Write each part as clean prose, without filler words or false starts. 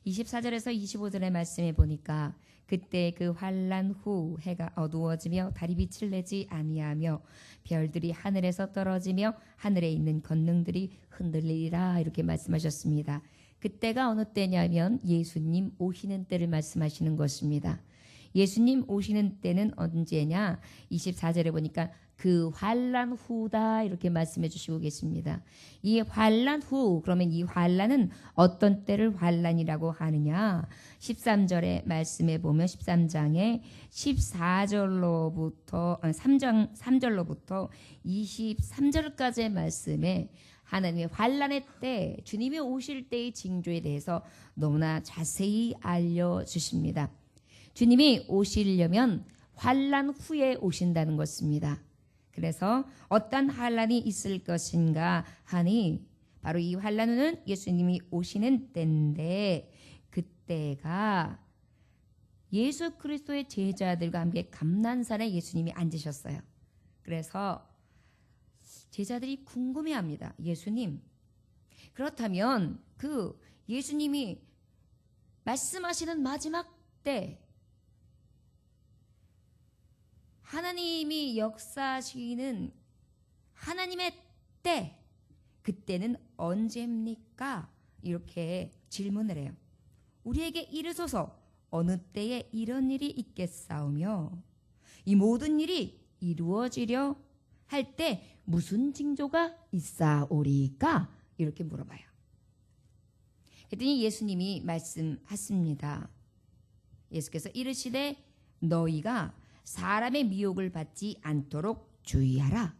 24절에서 25절의 말씀에 보니까 그때 그 환난 후 해가 어두워지며 달이 빛을 내지 아니하며 별들이 하늘에서 떨어지며 하늘에 있는 권능들이 흔들리리라 이렇게 말씀하셨습니다. 그때가 어느 때냐면 예수님 오시는 때를 말씀하시는 것입니다. 예수님 오시는 때는 언제냐? 24절에 보니까 그 환난 후다 이렇게 말씀해 주시고 계십니다. 이 환난 후, 그러면 이 환난은 어떤 때를 환난이라고 하느냐? 13절의 말씀에 보면 13장에 14절로부터 3절로부터 23절까지의 말씀에 하나님의 환난의 때, 주님이 오실 때의 징조에 대해서 너무나 자세히 알려주십니다. 주님이 오시려면 환난 후에 오신다는 것입니다. 그래서 어떤 환난이 있을 것인가 하니 바로 이 환난은 예수님이 오시는 때인데 그때가 예수 그리스도의 제자들과 함께 감난산에 예수님이 앉으셨어요. 그래서 제자들이 궁금해합니다. 예수님, 그렇다면 그 예수님이 말씀하시는 마지막 때 하나님이 역사하시는 하나님의 때, 그때는 언제입니까? 이렇게 질문을 해요. 우리에게 이르소서 어느 때에 이런 일이 있겠사오며 이 모든 일이 이루어지려 할 때 무슨 징조가 있사오리까? 이렇게 물어봐요. 그랬더니 예수님이 말씀하십니다. 예수께서 이르시되 너희가 사람의 미혹을 받지 않도록 주의하라.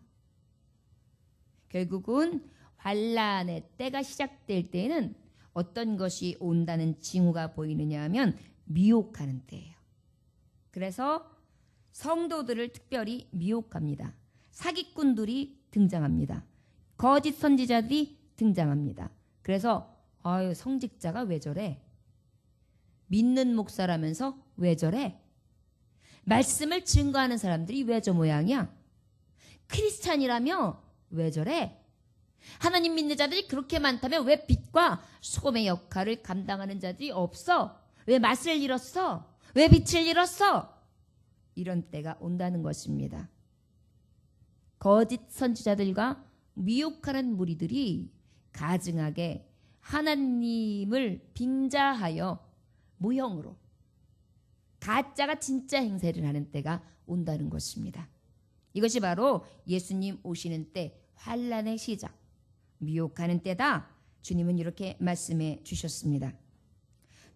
결국은 환난의 때가 시작될 때에는 어떤 것이 온다는 징후가 보이느냐 하면 미혹하는 때예요. 그래서 성도들을 특별히 미혹합니다. 사기꾼들이 등장합니다. 거짓 선지자들이 등장합니다. 그래서 성직자가 왜 저래? 믿는 목사라면서 왜 저래? 말씀을 증거하는 사람들이 왜 저 모양이야? 크리스찬이라며 왜 저래? 하나님 믿는 자들이 그렇게 많다면 왜 빛과 소금의 역할을 감당하는 자들이 없어? 왜 맛을 잃었어? 왜 빛을 잃었어? 이런 때가 온다는 것입니다. 거짓 선지자들과 미혹하는 무리들이 가증하게 하나님을 빙자하여 모형으로 가짜가 진짜 행세를 하는 때가 온다는 것입니다. 이것이 바로 예수님 오시는 때 환난의 시작, 미혹하는 때다. 주님은 이렇게 말씀해 주셨습니다.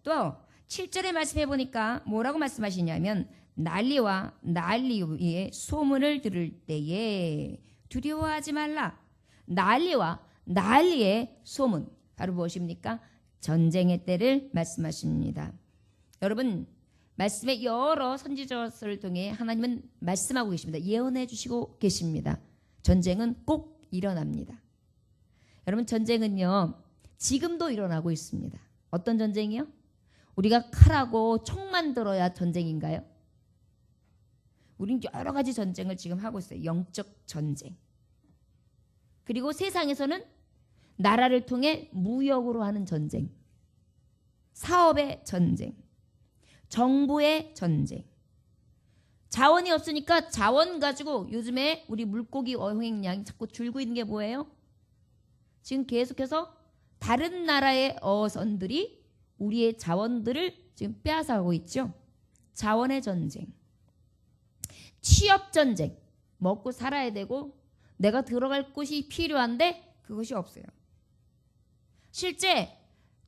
또 7절에 말씀해 보니까 뭐라고 말씀하시냐면 난리와 난리의 소문을 들을 때에 두려워하지 말라. 난리와 난리의 소문, 바로 무엇입니까? 전쟁의 때를 말씀하십니다. 여러분, 말씀의 여러 선지자를 통해 하나님은 말씀하고 계십니다. 예언해 주시고 계십니다. 전쟁은 꼭 일어납니다. 여러분, 전쟁은요 지금도 일어나고 있습니다. 어떤 전쟁이요? 우리가 칼하고 총만 들어야 전쟁인가요? 우린 여러 가지 전쟁을 지금 하고 있어요. 영적 전쟁. 그리고 세상에서는 나라를 통해 무역으로 하는 전쟁, 사업의 전쟁, 정부의 전쟁. 자원이 없으니까 자원 가지고 요즘에 우리 물고기 어획량이 자꾸 줄고 있는 게 뭐예요? 지금 계속해서 다른 나라의 어선들이 우리의 자원들을 지금 빼앗아가고 있죠. 자원의 전쟁, 취업 전쟁. 먹고 살아야 되고 내가 들어갈 곳이 필요한데 그것이 없어요. 실제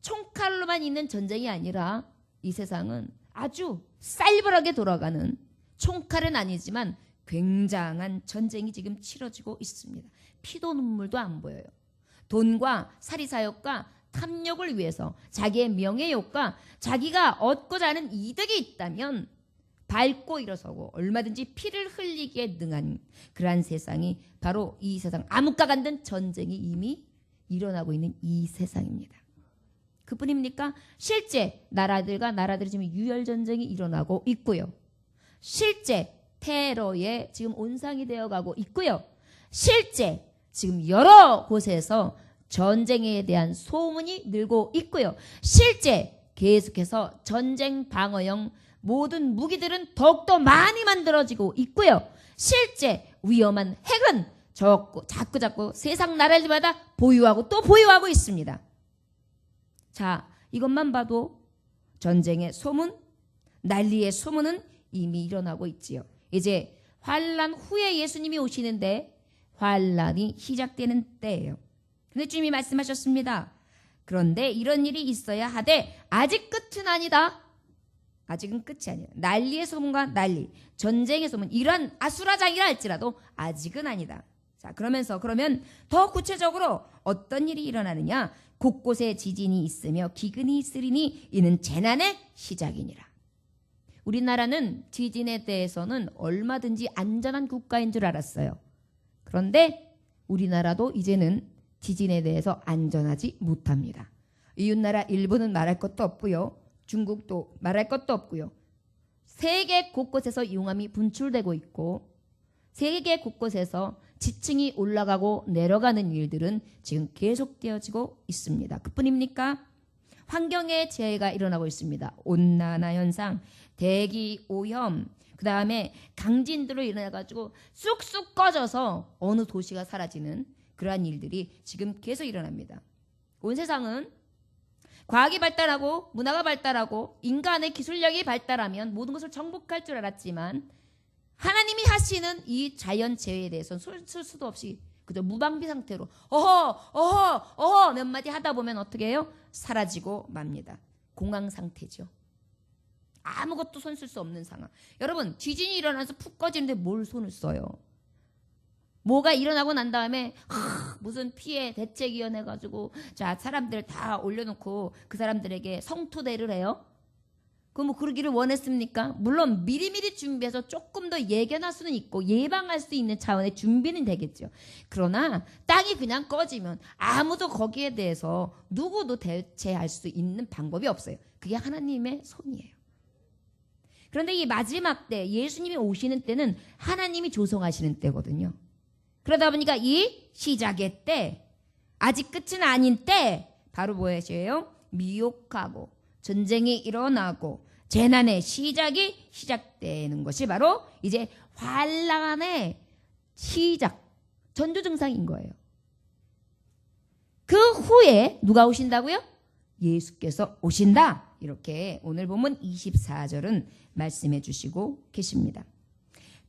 총칼로만 있는 전쟁이 아니라 이 세상은 아주 살벌하게 돌아가는, 총칼은 아니지만 굉장한 전쟁이 지금 치러지고 있습니다. 피도 눈물도 안 보여요. 돈과 사리사욕과 탐욕을 위해서 자기의 명예욕과 자기가 얻고자 하는 이득이 있다면 밟고 일어서고 얼마든지 피를 흘리기에 능한 그러한 세상이 바로 이 세상, 암흑과 같은 전쟁이 이미 일어나고 있는 이 세상입니다. 그뿐입니까? 실제 나라들과 나라들이 지금 유혈전쟁이 일어나고 있고요. 실제 테러에 지금 온상이 되어가고 있고요. 실제 지금 여러 곳에서 전쟁에 대한 소문이 늘고 있고요. 실제 계속해서 전쟁 방어용 모든 무기들은 더욱더 많이 만들어지고 있고요. 실제 위험한 핵은 자꾸 세상 나라들마다 보유하고 또 보유하고 있습니다. 자, 이것만 봐도 전쟁의 소문, 난리의 소문은 이미 일어나고 있지요. 이제 환난 후에 예수님이 오시는데 환난이 시작되는 때예요. 근데 주님이 말씀하셨습니다. 그런데 이런 일이 있어야 하되 아직 끝은 아니다. 아직은 끝이 아니에요. 난리의 소문과 난리, 전쟁의 소문, 이런 아수라장이라 할지라도 아직은 아니다. 자, 그러면 더 구체적으로 어떤 일이 일어나느냐? 곳곳에 지진이 있으며 기근이 있으리니 이는 재난의 시작이니라. 우리나라는 지진에 대해서는 얼마든지 안전한 국가인 줄 알았어요. 그런데 우리나라도 이제는 지진에 대해서 안전하지 못합니다. 이웃나라 일본은 말할 것도 없고요. 중국도 말할 것도 없고요. 세계 곳곳에서 용암이 분출되고 있고 세계 곳곳에서 지층이 올라가고 내려가는 일들은 지금 계속되어지고 있습니다. 그뿐입니까? 환경의 재해가 일어나고 있습니다. 온난화 현상, 대기 오염, 그 다음에 강진들로 인해가지고 쑥쑥 꺼져서 어느 도시가 사라지는 그러한 일들이 지금 계속 일어납니다. 온 세상은 과학이 발달하고 문화가 발달하고 인간의 기술력이 발달하면 모든 것을 정복할 줄 알았지만 하나님이 하시는 이 자연재해에 대해서는 쓸 수도 없이 그저 무방비 상태로 어허 몇 마디 하다 보면 어떻게 해요? 사라지고 맙니다. 공황 상태죠. 아무것도 손 쓸 수 없는 상황. 여러분, 지진이 일어나서 푹 꺼지는데 뭘 손을 써요? 뭐가 일어나고 난 다음에 무슨 피해 대책위원회 가지고 자 사람들 다 올려놓고 그 사람들에게 성토대를 해요? 그럼 뭐 그러기를 원했습니까? 물론 미리미리 준비해서 조금 더 예견할 수는 있고 예방할 수 있는 차원의 준비는 되겠죠. 그러나 땅이 그냥 꺼지면 아무도 거기에 대해서 누구도 대체할 수 있는 방법이 없어요. 그게 하나님의 손이에요. 그런데 이 마지막 때 예수님이 오시는 때는 하나님이 조성하시는 때거든요. 그러다 보니까 이 시작의 때, 아직 끝은 아닌 때 바로 무엇이에요? 미혹하고 전쟁이 일어나고 재난의 시작이 시작되는 것이 바로 이제 환난의 시작, 전조증상인 거예요. 그 후에 누가 오신다고요? 예수께서 오신다. 이렇게 오늘 보면 24절은 말씀해 주시고 계십니다.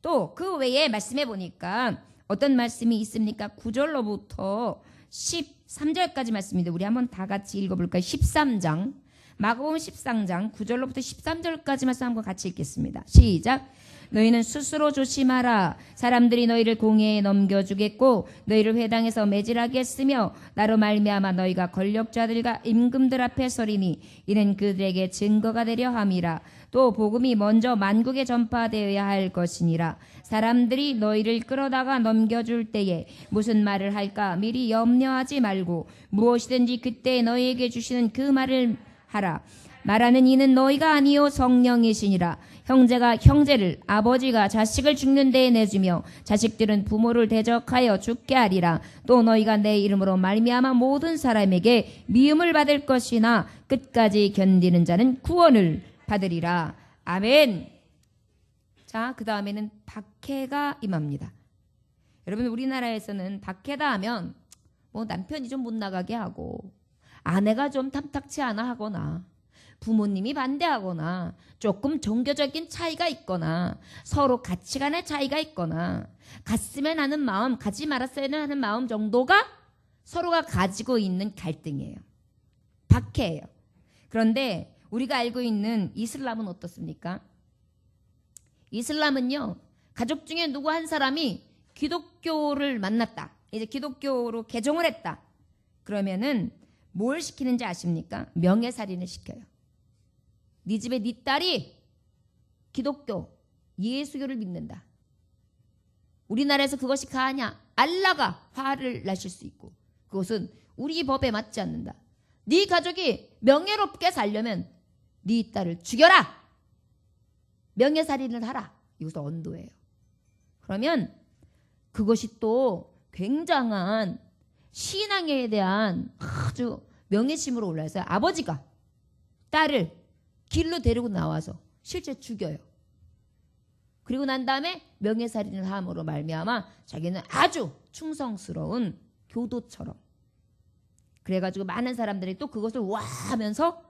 또 그 외에 말씀해 보니까 어떤 말씀이 있습니까? 9절로부터 13절까지 말씀인데 우리 한번 다 같이 읽어볼까요? 13장 마가복음 13장 9절로부터 13절까지 말씀 한번 같이 읽겠습니다. 시작. 너희는 스스로 조심하라. 사람들이 너희를 공회에 넘겨주겠고 너희를 회당에서 매질하겠으며 나로 말미암아 너희가 권력자들과 임금들 앞에 서리니 이는 그들에게 증거가 되려 함이라. 또 복음이 먼저 만국에 전파되어야 할 것이니라. 사람들이 너희를 끌어다가 넘겨줄 때에 무슨 말을 할까 미리 염려하지 말고 무엇이든지 그때 너희에게 주시는 그 말을 하라. 말하는 이는 너희가 아니요 성령이시니라. 형제가 형제를 아버지가 자식을 죽는 데에 내주며 자식들은 부모를 대적하여 죽게 하리라. 또 너희가 내 이름으로 말미암아 모든 사람에게 미움을 받을 것이나 끝까지 견디는 자는 구원을 받으리라. 아멘. 자, 그 다음에는 박해가 임합니다. 여러분, 우리나라에서는 박해다 하면 뭐 남편이 좀 못 나가게 하고 아내가 좀 탐탁치 않아 하거나 부모님이 반대하거나 조금 종교적인 차이가 있거나 서로 가치관의 차이가 있거나 갔으면 하는 마음, 가지 말았어야 하는 마음 정도가 서로가 가지고 있는 갈등이에요. 박해예요. 그런데 우리가 알고 있는 이슬람은 어떻습니까? 이슬람은요, 가족 중에 누구 한 사람이 기독교를 만났다. 이제 기독교로 개종을 했다. 그러면은 뭘 시키는지 아십니까? 명예살인을 시켜요. 네 집에 네 딸이 기독교, 예수교를 믿는다. 우리나라에서 그것이 가하냐? 알라가 화를 나실 수 있고 그것은 우리 법에 맞지 않는다. 네 가족이 명예롭게 살려면 네 딸을 죽여라. 명예살인을 하라. 이것도 언도예요. 그러면 그것이 또 굉장한 신앙에 대한 아주 명예심으로 올라서 아버지가 딸을 길로 데리고 나와서 실제 죽여요. 그리고 난 다음에 명예살인을 함으로 말미암아 자기는 아주 충성스러운 교도처럼, 그래가지고 많은 사람들이 또 그것을 와 하면서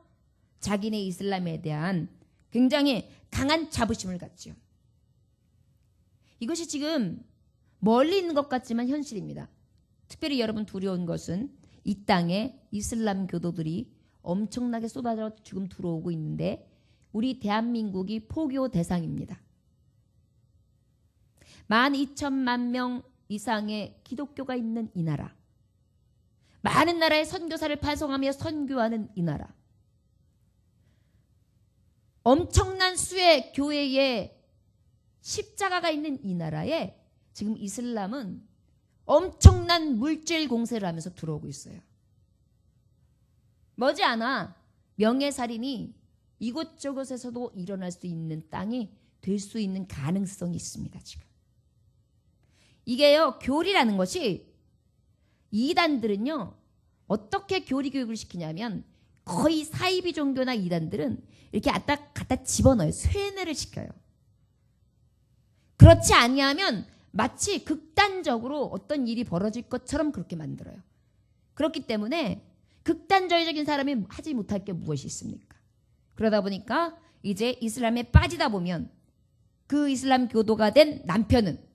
자기네 이슬람에 대한 굉장히 강한 자부심을 갖지요. 이것이 지금 멀리 있는 것 같지만 현실입니다. 특별히 여러분 두려운 것은 이 땅에 이슬람 교도들이 엄청나게 쏟아져 지금 들어오고 있는데 우리 대한민국이 포교 대상입니다. 12,000만 명 이상의 기독교가 있는 이 나라, 많은 나라의 선교사를 파송하며 선교하는 이 나라, 엄청난 수의 교회에 십자가가 있는 이 나라에 지금 이슬람은 엄청난 물질 공세를 하면서 들어오고 있어요. 머지않아 명예살인이 이곳저곳에서도 일어날 수 있는 땅이 될 수 있는 가능성이 있습니다. 지금 이게요, 교리라는 것이, 이단들은요 어떻게 교리 교육을 시키냐면 거의 사이비 종교나 이단들은 이렇게 갖다 집어넣어요. 쇠뇌를 시켜요. 그렇지 아니하면 마치 극단적으로 어떤 일이 벌어질 것처럼 그렇게 만들어요. 그렇기 때문에 극단적인 사람이 하지 못할 게 무엇이 있습니까? 그러다 보니까 이제 이슬람에 빠지다 보면 그 이슬람 교도가 된 남편은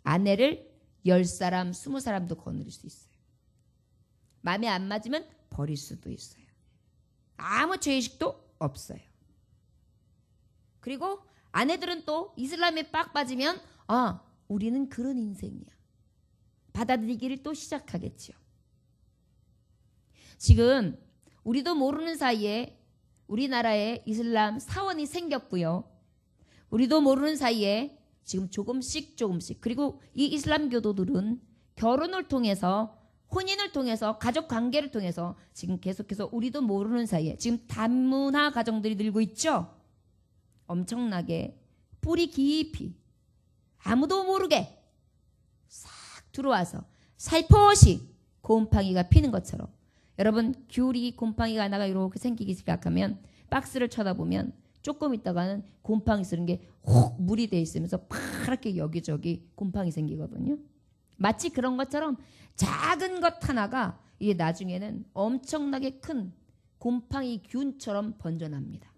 아내를 10사람, 20사람도 거느릴 수 있어요. 마음에 안 맞으면 버릴 수도 있어요. 아무 죄의식도 없어요. 그리고 아내들은 또 이슬람에 빡 빠지면 우리는 그런 인생이야, 받아들이기를 또 시작하겠지요. 지금 우리도 모르는 사이에 우리나라에 이슬람 사원이 생겼고요. 우리도 모르는 사이에 지금 조금씩 그리고 이 이슬람 교도들은 결혼을 통해서, 혼인을 통해서, 가족 관계를 통해서 지금 계속해서 우리도 모르는 사이에 지금 다문화 가정들이 늘고 있죠. 엄청나게 뿌리 깊이 아무도 모르게 싹 들어와서 살포시 곰팡이가 피는 것처럼, 여러분 귤이 곰팡이가 하나가 이렇게 생기기 시작하면 박스를 쳐다보면 조금 있다가는 곰팡이 쓰는 게 혹 물이 돼 있으면서 파랗게 여기저기 곰팡이 생기거든요. 마치 그런 것처럼 작은 것 하나가 이게 나중에는 엄청나게 큰 곰팡이 균처럼 번져납니다.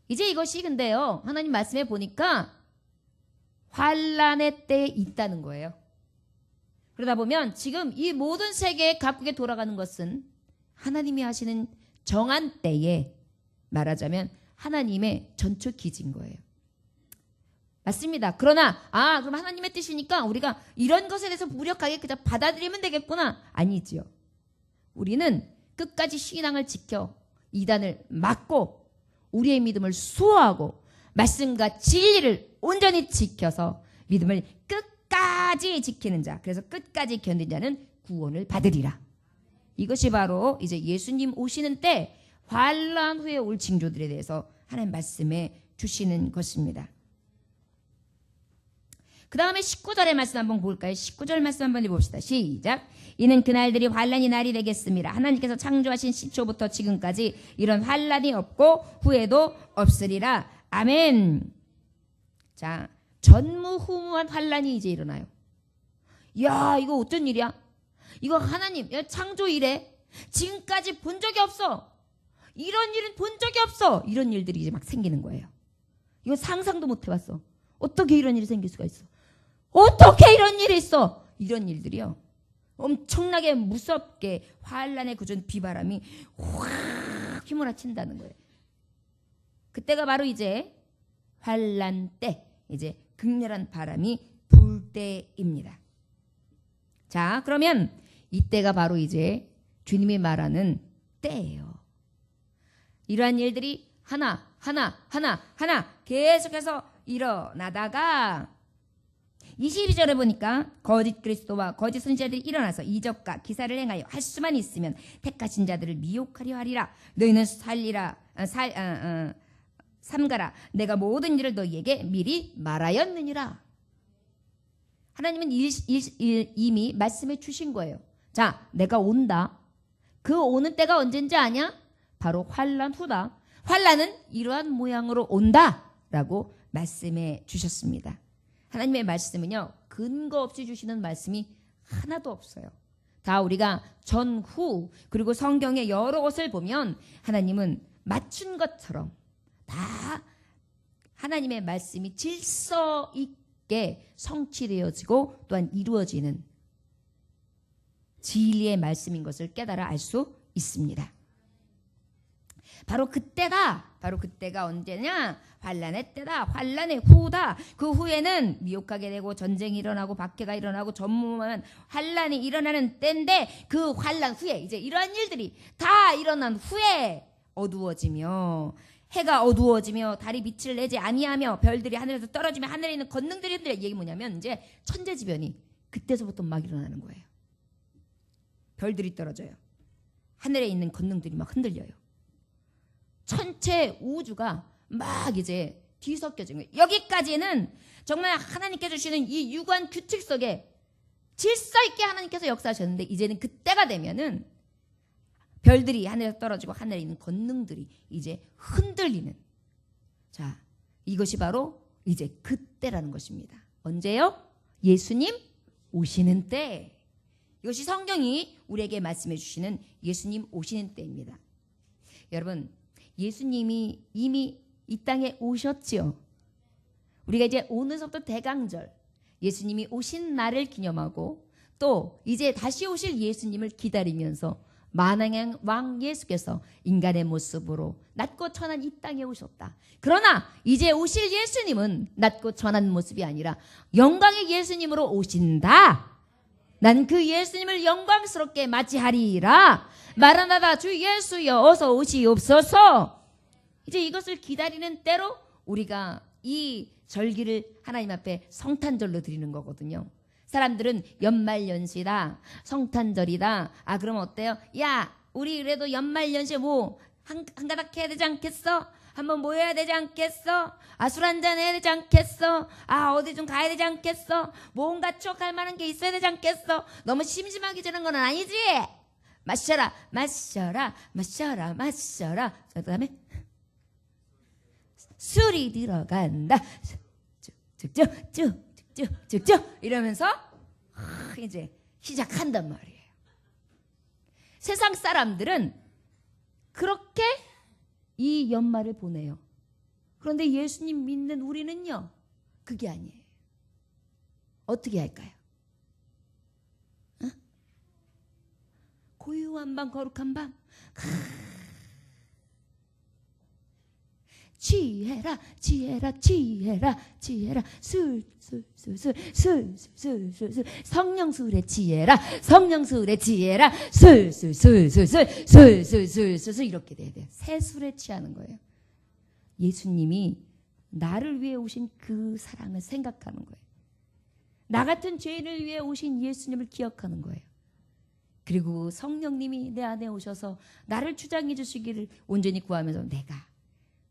이제 이것이 근데요, 하나님 말씀에 보니까 환란의 때에 있다는 거예요. 그러다 보면 지금 이 모든 세계의 각국에 돌아가는 것은 하나님이 하시는 정한 때에, 말하자면 하나님의 전초 기지인 거예요. 맞습니다. 그러나 그럼 하나님의 뜻이니까 우리가 이런 것에 대해서 무력하게 그냥 받아들이면 되겠구나. 아니지요. 우리는 끝까지 신앙을 지켜 이단을 막고 우리의 믿음을 수호하고 말씀과 진리를 온전히 지켜서 믿음을 끝까지 지키는 자, 그래서 끝까지 견딘 자는 구원을 받으리라. 이것이 바로 이제 예수님 오시는 때 환란 후에 올 징조들에 대해서 하나님 말씀해 주시는 것입니다. 그 다음에 19절의 말씀 한번 볼까요? 19절 말씀 한번 해봅시다. 시작. 이는 그날들이 환란이 날이 되겠습니다. 하나님께서 창조하신 시초부터 지금까지 이런 환란이 없고 후에도 없으리라. 아멘. 자, 전무후무한 환란이 이제 일어나요. 야, 이거 어쩐 일이야? 이거 하나님 창조 이래 지금까지 본 적이 없어. 이런 일은 본 적이 없어. 이런 일들이 이제 막 생기는 거예요. 이거 상상도 못 해봤어. 어떻게 이런 일이 생길 수가 있어? 어떻게 이런 일이 있어? 이런 일들이요, 엄청나게 무섭게 환란에 굳은 비바람이 확 휘몰아친다는 거예요. 그때가 바로 이제 환란 때, 이제 극렬한 바람이 불 때입니다. 자, 그러면 이때가 바로 이제 주님이 말하는 때예요. 이러한 일들이 하나 계속해서 일어나다가 22절에 보니까 거짓 그리스도와 거짓 선지자들이 일어나서 이적과 기사를 행하여 할 수만 있으면 택하신 자들을 미혹하려 하리라. 너희는 삼가라. 내가 모든 일을 너희에게 미리 말하였느니라. 하나님은 이미 말씀해 주신 거예요. 자, 내가 온다. 그 오는 때가 언젠지 아냐? 바로 환난 후다. 환난은 이러한 모양으로 온다라고 말씀해 주셨습니다. 하나님의 말씀은요, 근거 없이 주시는 말씀이 하나도 없어요. 다 우리가 전후 그리고 성경의 여러 것을 보면 하나님은 맞춘 것처럼 다 하나님의 말씀이 질서 있게 성취되어지고 또한 이루어지는 진리의 말씀인 것을 깨달아 알 수 있습니다. 바로 그때다. 바로 그때가 언제냐? 환란의 때다. 환란의 후다. 그 후에는 미혹하게 되고 전쟁이 일어나고 박해가 일어나고 전무한 환란이 일어나는 때인데 그 환란 후에 이제 이러한 일들이 다 일어난 후에 어두워지며 해가 어두워지며 달이 빛을 내지 아니하며 별들이 하늘에서 떨어지며 하늘에 있는 권능들이 흔들려. 이게 뭐냐면 이제 천재지변이 그때서부터 막 일어나는 거예요. 별들이 떨어져요. 하늘에 있는 권능들이 막 흔들려요. 전체 우주가 막 이제 뒤섞여진 거예요. 여기까지는 정말 하나님께서 주시는 이 유관 규칙 속에 질서 있게 하나님께서 역사하셨는데 이제는 그때가 되면은 별들이 하늘에서 떨어지고 하늘에 있는 권능들이 이제 흔들리는, 자, 이것이 바로 이제 그때라는 것입니다. 언제요? 예수님 오시는 때. 이것이 성경이 우리에게 말씀해 주시는 예수님 오시는 때입니다. 여러분, 예수님이 이미 이 땅에 오셨지요. 우리가 이제 오늘부터 대강절, 예수님이 오신 날을 기념하고 또 이제 다시 오실 예수님을 기다리면서 만왕의 왕 예수께서 인간의 모습으로 낮고 천한 이 땅에 오셨다. 그러나 이제 오실 예수님은 낮고 천한 모습이 아니라 영광의 예수님으로 오신다. 난 그 예수님을 영광스럽게 맞이하리라. 마라나다 주 예수여 어서 오시옵소서. 이제 이것을 기다리는 때로 우리가 이 절기를 하나님 앞에 성탄절로 드리는 거거든요. 사람들은 연말연시다, 성탄절이다. 아, 그러면 어때요? 야, 우리 그래도 연말연시 뭐 한가닥 해야 되지 않겠어? 한번 모여야 되지 않겠어? 아, 술 한잔 해야 되지 않겠어? 아, 어디 좀 가야 되지 않겠어? 뭔가 추억할 만한 게 있어야 되지 않겠어? 너무 심심하게 지는 건 아니지? 마셔라, 마셔라, 마셔라, 마셔라. 그 다음에 술이 들어간다. 쭉쭉쭉쭉쭉쭉 이러면서 이제 시작한단 말이에요. 세상 사람들은 그렇게 이 연말을 보내요. 그런데 예수님 믿는 우리는요, 그게 아니에요. 어떻게 할까요? 어? 고요한 밤, 거룩한 밤, 취해라, 취해라, 취해라, 취해라, 술, 성령 술에 취해라, 성령 술에 취해라, 술 이렇게 돼야 돼요. 새 술에 취하는 거예요. 예수님이 나를 위해 오신 그 사랑을 생각하는 거예요. 나 같은 죄인을 위해 오신 예수님을 기억하는 거예요. 그리고 성령님이 내 안에 오셔서 나를 주장해 주시기를 온전히 구하면서 내가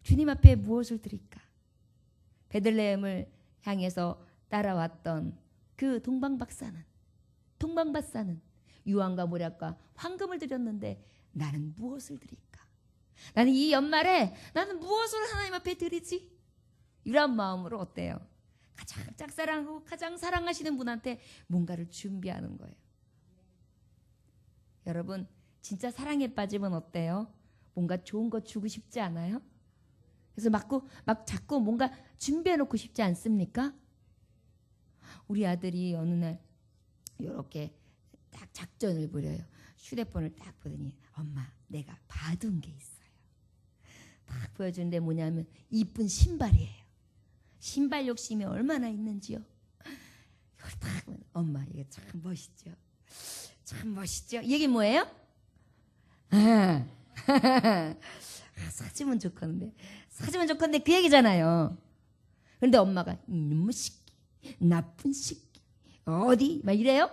주님 앞에 무엇을 드릴까? 베들레헴을 향해서 따라왔던 그 동방박사는 유황과 모략과 황금을 드렸는데 나는 무엇을 드릴까? 나는 이 연말에 나는 무엇을 하나님 앞에 드리지? 이런 마음으로 어때요? 가장 짝사랑하고 가장 사랑하시는 분한테 뭔가를 준비하는 거예요. 여러분, 진짜 사랑에 빠지면 어때요? 뭔가 좋은 거 주고 싶지 않아요? 그래서 막 자꾸 뭔가 준비해놓고 싶지 않습니까? 우리 아들이 어느 날 이렇게 딱 작전을 부려요. 휴대폰을 딱 보더니 엄마, 내가 받은 게 있어요. 딱 보여주는데 뭐냐면 이쁜 신발이에요. 신발 욕심이 얼마나 있는지요. 이걸 딱 보면 엄마, 이게 참 멋있죠. 참 멋있죠. 이게 뭐예요? 사주면 좋건데 그 얘기잖아요. 그런데 엄마가 이놈의 새끼, 나쁜 새끼, 어디 막 이래요?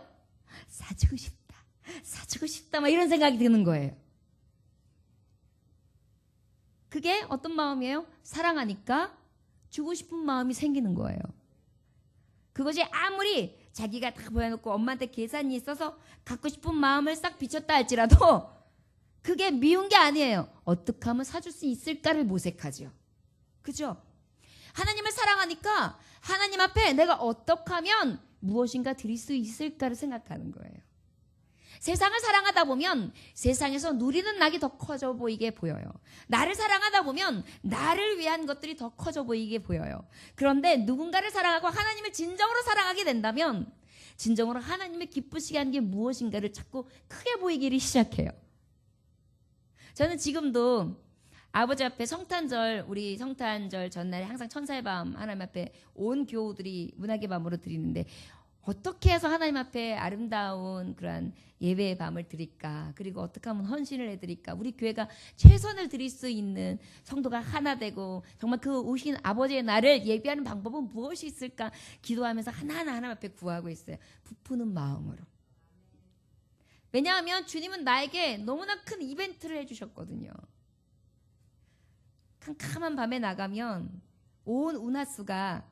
사주고 싶다 막 이런 생각이 드는 거예요. 그게 어떤 마음이에요? 사랑하니까 주고 싶은 마음이 생기는 거예요. 그것이 아무리 자기가 다 보여놓고 엄마한테 계산이 있어서 갖고 싶은 마음을 싹 비췄다 할지라도 그게 미운 게 아니에요. 어떻게 하면 사줄 수 있을까를 모색하죠. 그죠? 하나님을 사랑하니까 하나님 앞에 내가 어떻게 하면 무엇인가 드릴 수 있을까를 생각하는 거예요. 세상을 사랑하다 보면 세상에서 누리는 낙이 더 커져 보이게 보여요. 나를 사랑하다 보면 나를 위한 것들이 더 커져 보이게 보여요. 그런데 누군가를 사랑하고 하나님을 진정으로 사랑하게 된다면 진정으로 하나님을 기쁘시게 하는 게 무엇인가를 자꾸 크게 보이기를 시작해요. 저는 지금도 아버지 앞에 성탄절, 우리 성탄절 전날에 항상 천사의 밤 하나님 앞에 온 교우들이 문학의 밤으로 드리는데 어떻게 해서 하나님 앞에 아름다운 그러한 예배의 밤을 드릴까? 그리고 어떻게 하면 헌신을 해드릴까? 우리 교회가 최선을 드릴 수 있는 성도가 하나 되고 정말 그 오신 아버지의 날을 예배하는 방법은 무엇이 있을까? 기도하면서 하나하나 하나님 앞에 구하고 있어요. 부푸는 마음으로. 왜냐하면 주님은 나에게 너무나 큰 이벤트를 해주셨거든요. 캄캄한 밤에 나가면 온 운하수가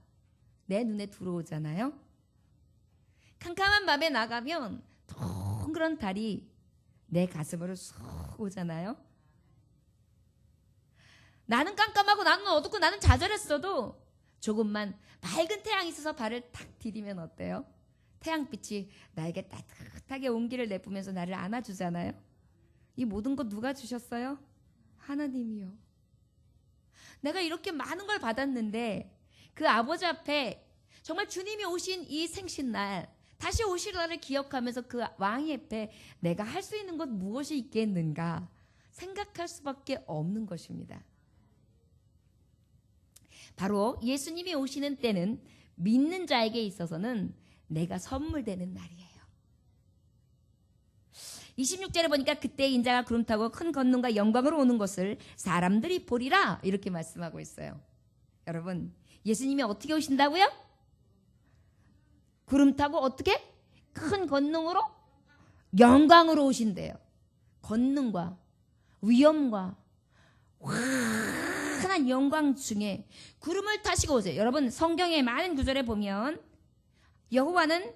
내 눈에 들어오잖아요. 캄캄한 밤에 나가면 동그란 달이 내 가슴으로 쑥 오잖아요. 나는 깜깜하고 나는 어둡고 나는 좌절했어도 조금만 밝은 태양이 있어서 발을 탁 디디면 어때요? 태양빛이 나에게 따뜻하게 온기를 내뿜으면서 나를 안아주잖아요. 이 모든 것 누가 주셨어요? 하나님이요. 내가 이렇게 많은 걸 받았는데 그 아버지 앞에 정말 주님이 오신 이 생신날 다시 오실 날을 기억하면서 그 왕의 앞에 내가 할 수 있는 것 무엇이 있겠는가 생각할 수밖에 없는 것입니다. 바로 예수님이 오시는 때는 믿는 자에게 있어서는 내가 선물되는 날이에요. 26절에 보니까 그때 인자가 구름 타고 큰 권능과 영광으로 오는 것을 사람들이 보리라 이렇게 말씀하고 있어요. 여러분, 예수님이 어떻게 오신다고요? 구름 타고 어떻게? 큰 권능으로 영광으로 오신대요. 권능과 위엄과 환한 영광 중에 구름을 타시고 오세요. 여러분, 성경의 많은 구절에 보면 여호와는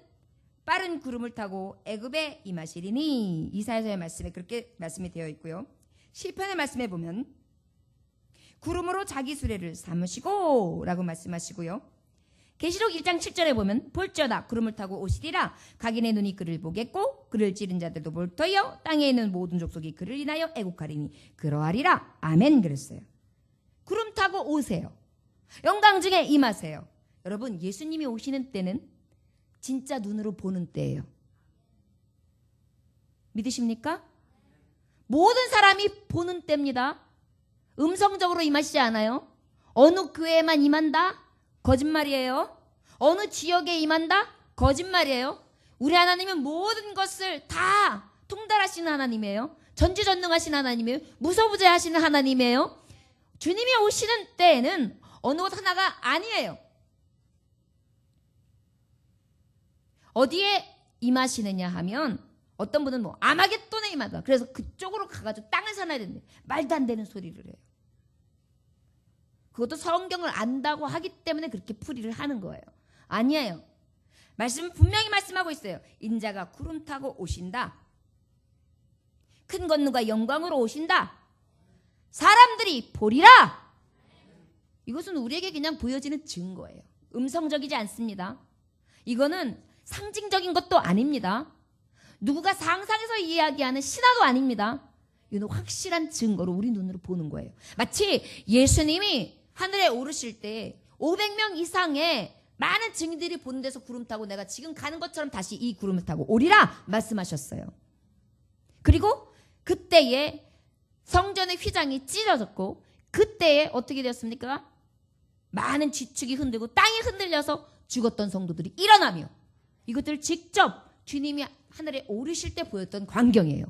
빠른 구름을 타고 애굽에 임하시리니 이사야서의 말씀에 그렇게 말씀이 되어 있고요. 시편의 말씀에 보면 구름으로 자기 수레를 삼으시고 라고 말씀하시고요. 계시록 1장 7절에 보면 볼지어다 구름을 타고 오시리라 각인의 눈이 그를 보겠고 그를 찌른 자들도 볼 터이요 땅에 있는 모든 족속이 그를 인하여 애국하리니 그러하리라 아멘 그랬어요. 구름 타고 오세요. 영광 중에 임하세요. 여러분, 예수님이 오시는 때는 진짜 눈으로 보는 때예요. 믿으십니까? 모든 사람이 보는 때입니다. 음성적으로 임하시지 않아요. 어느 교회에만 임한다? 거짓말이에요. 어느 지역에 임한다? 거짓말이에요. 우리 하나님은 모든 것을 다 통달하시는 하나님이에요. 전지전능하신 하나님이에요. 무소부재하시는 하나님이에요. 주님이 오시는 때에는 어느 것 하나가 아니에요. 어디에 임하시느냐 하면 어떤 분은 뭐 아마겟돈에 임하다. 그래서 그쪽으로 가가지고 땅을 사놔야 되는데 말도 안 되는 소리를 해요. 그것도 성경을 안다고 하기 때문에 그렇게 풀이를 하는 거예요. 아니에요. 말씀은 분명히 말씀하고 있어요. 인자가 구름 타고 오신다. 큰 권능과 영광으로 오신다. 사람들이 보리라. 이것은 우리에게 그냥 보여지는 증거예요. 음성적이지 않습니다. 이거는 상징적인 것도 아닙니다. 누구가 상상해서 이야기하는 신화도 아닙니다. 이건 확실한 증거로 우리 눈으로 보는 거예요. 마치 예수님이 하늘에 오르실 때 500명 이상의 많은 증인들이 보는 데서 구름 타고 내가 지금 가는 것처럼 다시 이 구름을 타고 오리라 말씀하셨어요. 그리고 그때에 성전의 휘장이 찢어졌고 그때에 어떻게 되었습니까? 많은 지축이 흔들고 땅이 흔들려서 죽었던 성도들이 일어나며 이것들을 직접 주님이 하늘에 오르실 때 보였던 광경이에요.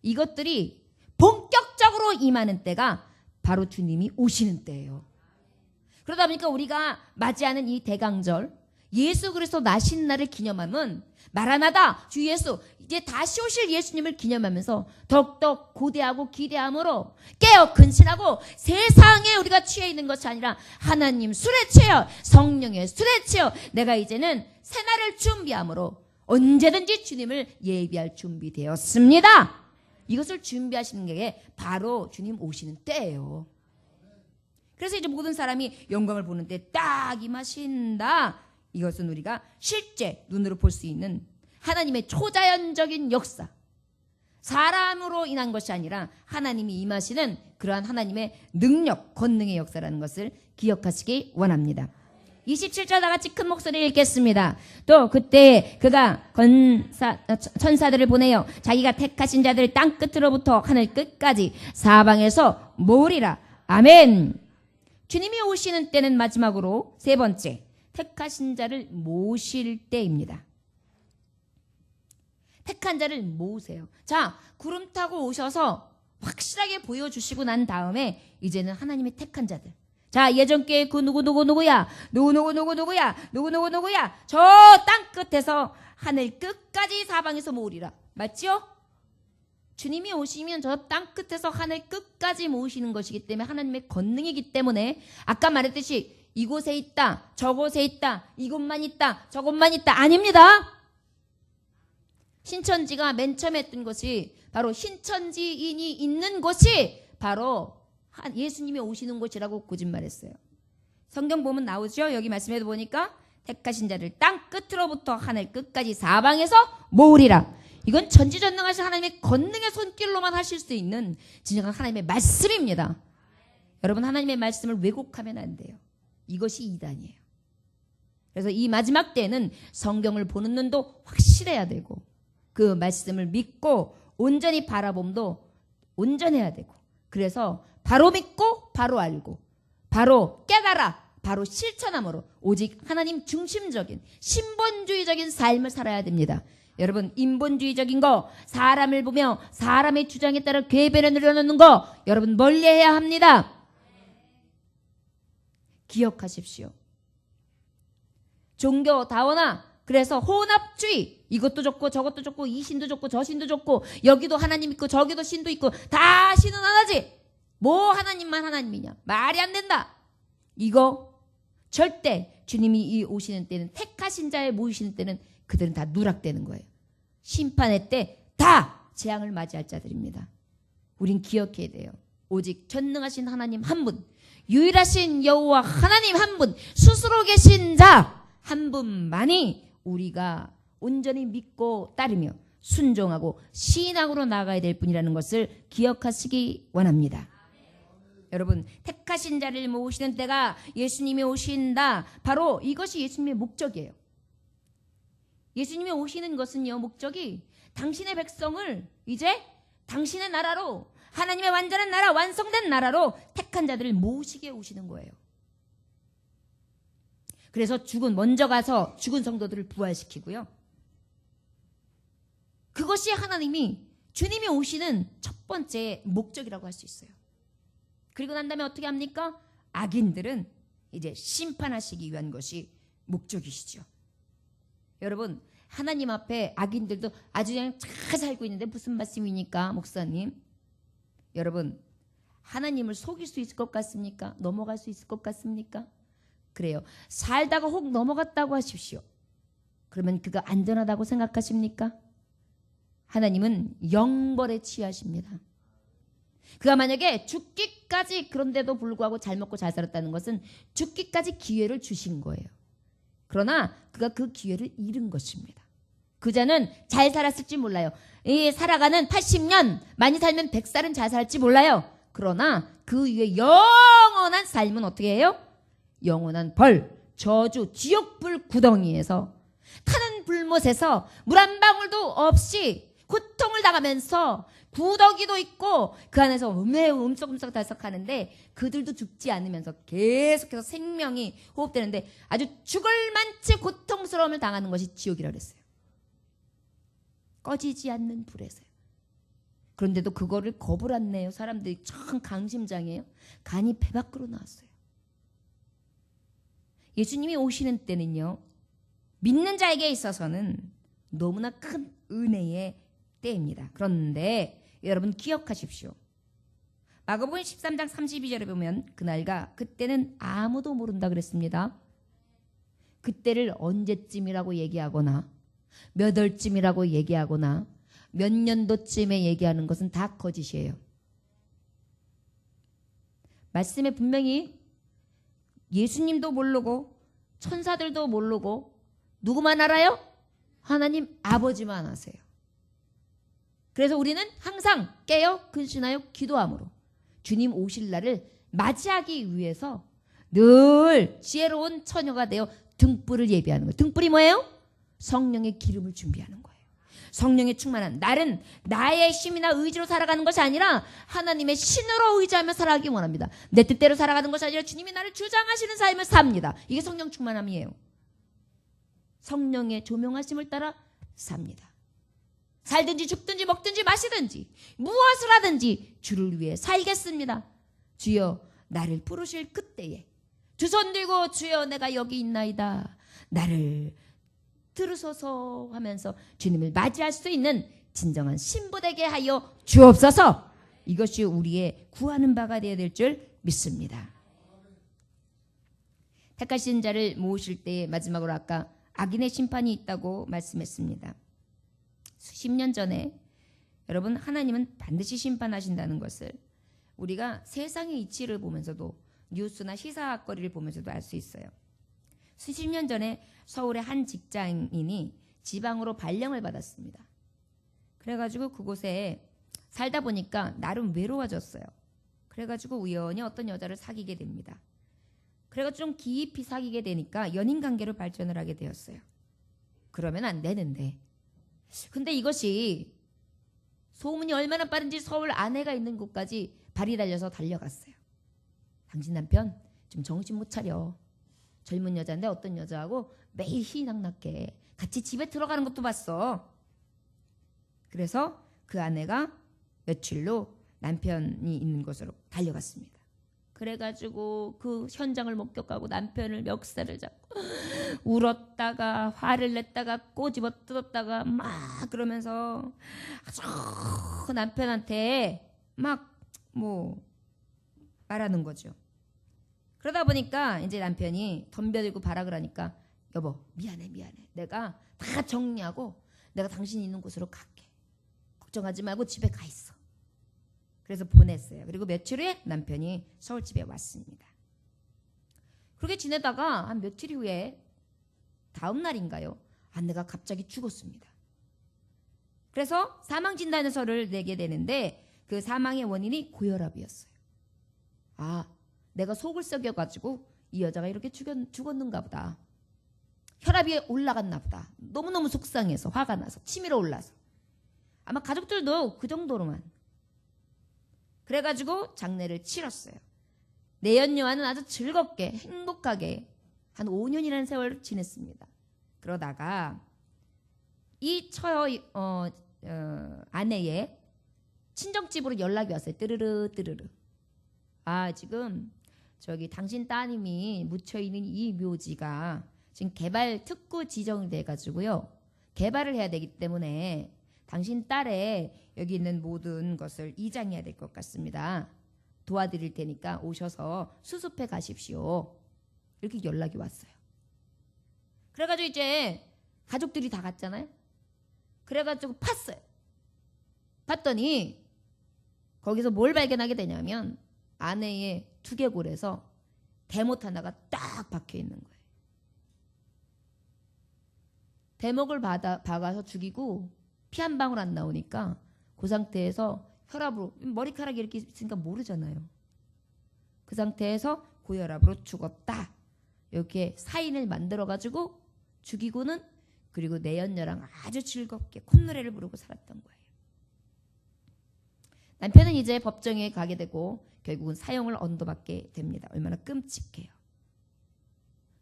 이것들이 본격적으로 임하는 때가 바로 주님이 오시는 때예요. 그러다 보니까 우리가 맞이하는 이 대강절, 예수 그리스도 나신 날을 기념하면 마라나다 주 예수 이제 다시 오실 예수님을 기념하면서 더욱더 고대하고 기대함으로 깨어 근신하고 세상에 우리가 취해 있는 것이 아니라 하나님 술에 취해 성령의 술에 취해 내가 이제는 새날을 준비함으로 언제든지 주님을 예비할 준비되었습니다. 이것을 준비하시는 게 바로 주님 오시는 때예요. 그래서 이제 모든 사람이 영광을 보는 때 딱 임하신다. 이것은 우리가 실제 눈으로 볼 수 있는 하나님의 초자연적인 역사, 사람으로 인한 것이 아니라 하나님이 임하시는 그러한 하나님의 능력, 권능의 역사라는 것을 기억하시기 원합니다. 27절 다 같이 큰 목소리를 읽겠습니다. 또 그때 그가 천사들을 보내어 자기가 택하신 자들 땅 끝으로부터 하늘 끝까지 사방에서 모으리라. 아멘. 주님이 오시는 때는 마지막으로 세 번째, 택하신 자를 모실 때입니다. 택한 자를 모으세요. 자, 구름 타고 오셔서 확실하게 보여주시고 난 다음에 이제는 하나님의 택한 자들. 자, 예전께 그 누구야? 누구야? 저 땅 끝에서 하늘 끝까지 사방에서 모으리라. 맞죠? 주님이 오시면 저 땅 끝에서 하늘 끝까지 모으시는 것이기 때문에 하나님의 권능이기 때문에 아까 말했듯이 이곳에 있다, 저곳에 있다, 이곳만 있다, 저곳만 있다. 아닙니다. 신천지가 맨 처음에 했던 것이 바로 신천지인이 있는 곳이 바로 예수님이 오시는 곳이라고 거짓말했어요. 성경 보면 나오죠. 여기 말씀에도 보니까 택하신 자를 땅 끝으로부터 하늘 끝까지 사방에서 모으리라. 이건 전지전능하신 하나님의 권능의 손길로만 하실 수 있는 진정한 하나님의 말씀입니다. 여러분, 하나님의 말씀을 왜곡하면 안 돼요. 이것이 이단이에요. 그래서 이 마지막 때는 성경을 보는 눈도 확실해야 되고 그 말씀을 믿고 온전히 바라봄도 온전해야 되고, 그래서 바로 믿고 바로 알고 바로 깨달아 바로 실천함으로 오직 하나님 중심적인 신본주의적인 삶을 살아야 됩니다. 여러분, 인본주의적인 거, 사람을 보며 사람의 주장에 따라 궤변을 늘어놓는 거 여러분 멀리해야 합니다. 기억하십시오. 종교다원화, 그래서 혼합주의, 이것도 좋고 저것도 좋고 이 신도 좋고 저 신도 좋고 여기도 하나님 있고 저기도 신도 있고 다 신은 하나지 뭐 하나님만 하나님이냐, 말이 안 된다. 이거 절대 주님이 오시는 때는, 택하신 자에 모이시는 때는 그들은 다 누락되는 거예요. 심판의 때 다 재앙을 맞이할 자들입니다. 우린 기억해야 돼요. 오직 전능하신 하나님 한 분, 유일하신 여호와 하나님 한 분, 스스로 계신 자 한 분만이 우리가 온전히 믿고 따르며 순종하고 신앙으로 나아가야 될 분이라는 것을 기억하시기 원합니다. 여러분, 택하신 자를 모으시는 때가 예수님이 오신다. 바로 이것이 예수님의 목적이에요. 예수님이 오시는 것은요, 목적이 당신의 백성을 이제 당신의 나라로, 하나님의 완전한 나라, 완성된 나라로 택한 자들을 모으시게 오시는 거예요. 그래서 먼저 가서 죽은 성도들을 부활시키고요. 그것이 주님이 오시는 첫 번째 목적이라고 할 수 있어요. 그리고 난 다음에 어떻게 합니까? 악인들은 이제 심판하시기 위한 것이 목적이시죠. 여러분, 하나님 앞에 악인들도 아주 그냥 잘 살고 있는데 무슨 말씀입니까, 목사님? 여러분, 하나님을 속일 수 있을 것 같습니까? 넘어갈 수 있을 것 같습니까? 그래요. 살다가 혹 넘어갔다고 하십시오. 그러면 그가 안전하다고 생각하십니까? 하나님은 영벌에 취하십니다. 그가 만약에 죽기까지, 그런데도 불구하고 잘 먹고 잘 살았다는 것은 죽기까지 기회를 주신 거예요. 그러나 그가 그 기회를 잃은 것입니다. 그 자는 잘 살았을지 몰라요. 살아가는 80년, 많이 살면 100살은 잘 살지 몰라요. 그러나 그 위에 영원한 삶은 어떻게 해요? 영원한 벌, 저주, 지옥불 구덩이에서, 타는 불못에서 물 한 방울도 없이 고통을 당하면서 구더기도 있고 그 안에서 매우 음석달석하는데 그들도 죽지 않으면서 계속해서 생명이 호흡되는데 아주 죽을 만치 고통스러움을 당하는 것이 지옥이라고 그랬어요. 꺼지지 않는 불에서요. 그런데도 그거를 겁을 안 내요. 사람들이 참 강심장이에요. 간이 배 밖으로 나왔어요. 예수님이 오시는 때는요, 믿는 자에게 있어서는 너무나 큰 은혜의 때입니다. 그런데 여러분 기억하십시오. 마가복음 13장 32절에 보면 그때는 아무도 모른다 그랬습니다. 그때를 언제쯤이라고 얘기하거나 몇 월쯤이라고 얘기하거나 몇 년도쯤에 얘기하는 것은 다 거짓이에요. 말씀에 분명히 예수님도 모르고 천사들도 모르고 누구만 알아요? 하나님 아버지만 아세요. 그래서 우리는 항상 깨어 근신하여 기도함으로 주님 오실 날을 맞이하기 위해서 늘 지혜로운 처녀가 되어 등불을 예비하는 거예요. 등불이 뭐예요? 성령의 기름을 준비하는 거예요. 성령에 충만한 나는 나의 힘이나 의지로 살아가는 것이 아니라 하나님의 신으로 의지하며 살아가기 원합니다. 내 뜻대로 살아가는 것이 아니라 주님이 나를 주장하시는 삶을 삽니다. 이게 성령 충만함이에요. 성령의 조명하심을 따라 삽니다. 살든지 죽든지 먹든지 마시든지 무엇을 하든지 주를 위해 살겠습니다. 주여 나를 부르실 그때에 두 손 들고 주여 내가 여기 있나이다. 나를 들으소서 하면서 주님을 맞이할 수 있는 진정한 신부되게 하여 주옵소서. 이것이 우리의 구하는 바가 되어야 될 줄 믿습니다. 택하신 자를 모으실 때 마지막으로 아까 악인의 심판이 있다고 말씀했습니다. 수십 년 전에 여러분 하나님은 반드시 심판하신다는 것을 우리가 세상의 이치를 보면서도 뉴스나 시사거리를 보면서도 알 수 있어요. 수십 년 전에 서울의 한 직장인이 지방으로 발령을 받았습니다. 그래가지고 그곳에 살다 보니까 나름 외로워졌어요. 그래가지고 우연히 어떤 여자를 사귀게 됩니다. 그래가지고 좀 깊이 사귀게 되니까 연인관계로 발전을 하게 되었어요. 그러면 안 되는데. 근데 이것이 소문이 얼마나 빠른지 서울 아내가 있는 곳까지 발이 달려서 달려갔어요. 당신 남편 좀 정신 못 차려. 젊은 여자인데 어떤 여자하고 매일 희낙낙해. 같이 집에 들어가는 것도 봤어. 그래서 그 아내가 며칠로 남편이 있는 곳으로 달려갔습니다. 그래가지고 그 현장을 목격하고 남편을 멱살을 잡고 울었다가 화를 냈다가 꼬집어 뜯었다가 막 그러면서 아주 남편한테 막 뭐 말하는 거죠. 그러다 보니까 이제 남편이 덤벼들고 발악을 하니까 여보 미안해 내가 다 정리하고 내가 당신이 있는 곳으로 갈게. 걱정하지 말고 집에 가 있어. 그래서 보냈어요. 그리고 며칠 후에 남편이 서울집에 왔습니다. 그렇게 지내다가 한 며칠 후에 다음 날인가요? 아내가 갑자기 죽었습니다. 그래서 사망진단서를 내게 되는데 그 사망의 원인이 고혈압이었어요. 아, 내가 속을 썩여가지고 이 여자가 이렇게 죽었는가 보다. 혈압이 올라갔나 보다. 너무너무 속상해서 화가 나서 치밀어 올라서. 아마 가족들도 그 정도로만. 그래가지고 장례를 치렀어요. 내연녀와는 아주 즐겁게 행복하게 한 5년이라는 세월을 지냈습니다. 그러다가 이 아내의 친정집으로 연락이 왔어요. 뜨르르. 아 지금 저기 당신 따님이 묻혀있는 이 묘지가 지금 개발 특구 지정이 돼가지고요. 개발을 해야 되기 때문에 당신 딸의 여기 있는 모든 것을 이장해야 될 것 같습니다. 도와드릴 테니까 오셔서 수습해 가십시오. 이렇게 연락이 왔어요. 그래가지고 이제 가족들이 다 갔잖아요. 그래가지고 팠어요. 봤더니 거기서 뭘 발견하게 되냐면 아내의 두개골에서 대못 하나가 딱 박혀 있는 거예요. 대목을 박아서 죽이고 피 한 방울 안 나오니까 그 상태에서 혈압으로 머리카락이 이렇게 있으니까 모르잖아요. 그 상태에서 고혈압으로 죽었다. 이렇게 사인을 만들어가지고 죽이고는 그리고 내연녀랑 아주 즐겁게 콧노래를 부르고 살았던 거예요. 남편은 이제 법정에 가게 되고 결국은 사형을 언도받게 됩니다. 얼마나 끔찍해요.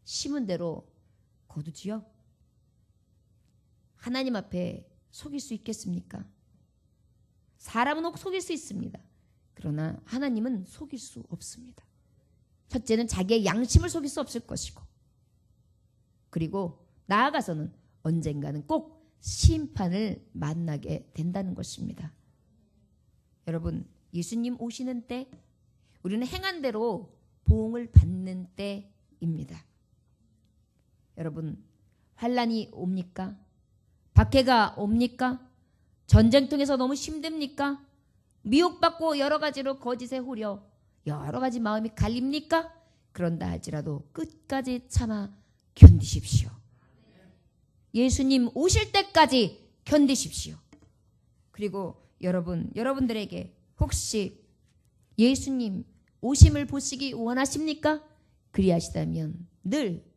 심은 대로 거두지요. 하나님 앞에 속일 수 있겠습니까? 사람은 속일 수 있습니다. 그러나 하나님은 속일 수 없습니다. 첫째는 자기의 양심을 속일 수 없을 것이고 그리고 나아가서는 언젠가는 꼭 심판을 만나게 된다는 것입니다. 여러분 예수님 오시는 때 우리는 행한 대로 보응을 받는 때입니다. 여러분 환난이 옵니까? 박해가 옵니까? 전쟁통에서 너무 힘듭니까? 미혹받고 여러 가지로 거짓에 홀려 여러 가지 마음이 갈립니까? 그런다 할지라도 끝까지 참아 견디십시오. 예수님 오실 때까지 견디십시오. 그리고 여러분들에게 혹시 예수님 오심을 보시기 원하십니까? 그리하시다면 늘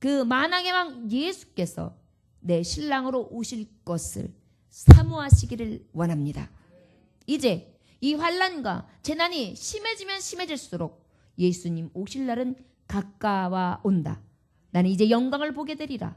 그 만왕의 왕 예수께서 내 신랑으로 오실 것을 사모하시기를 원합니다. 이제 이 환난과 재난이 심해지면 심해질수록 예수님 오실 날은 가까워 온다. 나는 이제 영광을 보게 되리라.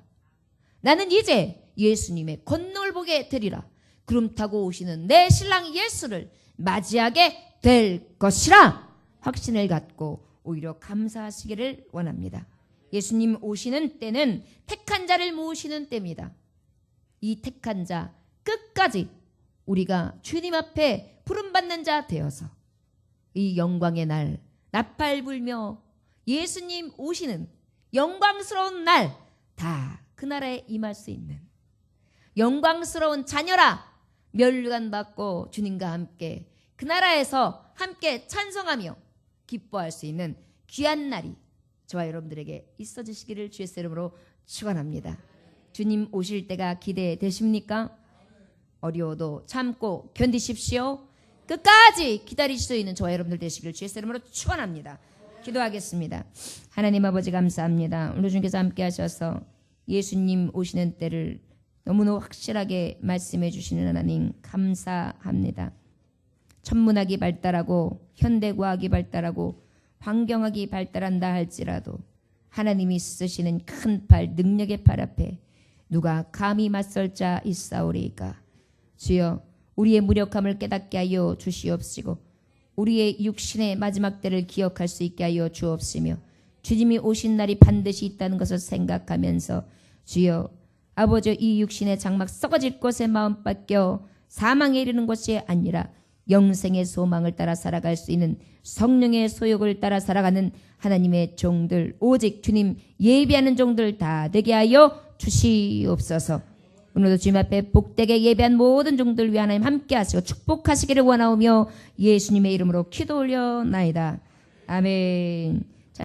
나는 이제 예수님의 권능을 보게 되리라. 구름 타고 오시는 내 신랑 예수를 맞이하게 될 것이라 확신을 갖고 오히려 감사하시기를 원합니다. 예수님 오시는 때는 택한 자를 모으시는 때입니다. 이 택한 자 끝까지 우리가 주님 앞에 부름받는 자 되어서 이 영광의 날 나팔 불며 예수님 오시는 영광스러운 날 다 그 나라에 임할 수 있는 영광스러운 자녀라 멸류관 받고 주님과 함께 그 나라에서 함께 찬송하며 기뻐할 수 있는 귀한 날이 저와 여러분들에게 있어지시기를 주의 이름으로 축원합니다. 주님 오실 때가 기대되십니까? 어려워도 참고 견디십시오. 끝까지 기다릴 수 있는 저와 여러분들 되시기를 주의 이름으로 축원합니다. 기도하겠습니다. 하나님 아버지 감사합니다. 오늘 주님께서 함께 하셔서 예수님 오시는 때를 너무나 확실하게 말씀해 주시는 하나님 감사합니다. 천문학이 발달하고 현대과학이 발달하고 환경학이 발달한다 할지라도 하나님이 쓰시는 큰 팔 능력의 팔 앞에 누가 감히 맞설 자 있사오리까. 주여 우리의 무력함을 깨닫게 하여 주시옵시고 우리의 육신의 마지막 때를 기억할 수 있게 하여 주옵시며 주님이 오신 날이 반드시 있다는 것을 생각하면서 주여 아버지 이 육신의 장막 썩어질 것에 마음 뺏겨 사망에 이르는 것이 아니라 영생의 소망을 따라 살아갈 수 있는 성령의 소욕을 따라 살아가는 하나님의 종들 오직 주님 예비하는 종들 다 되게 하여 주시옵소서. 오늘도 주님 앞에 복되게 예배한 모든 종들 위해 하나님 함께 하시고 축복하시기를 원하오며 예수님의 이름으로 기도 올려나이다. 아멘.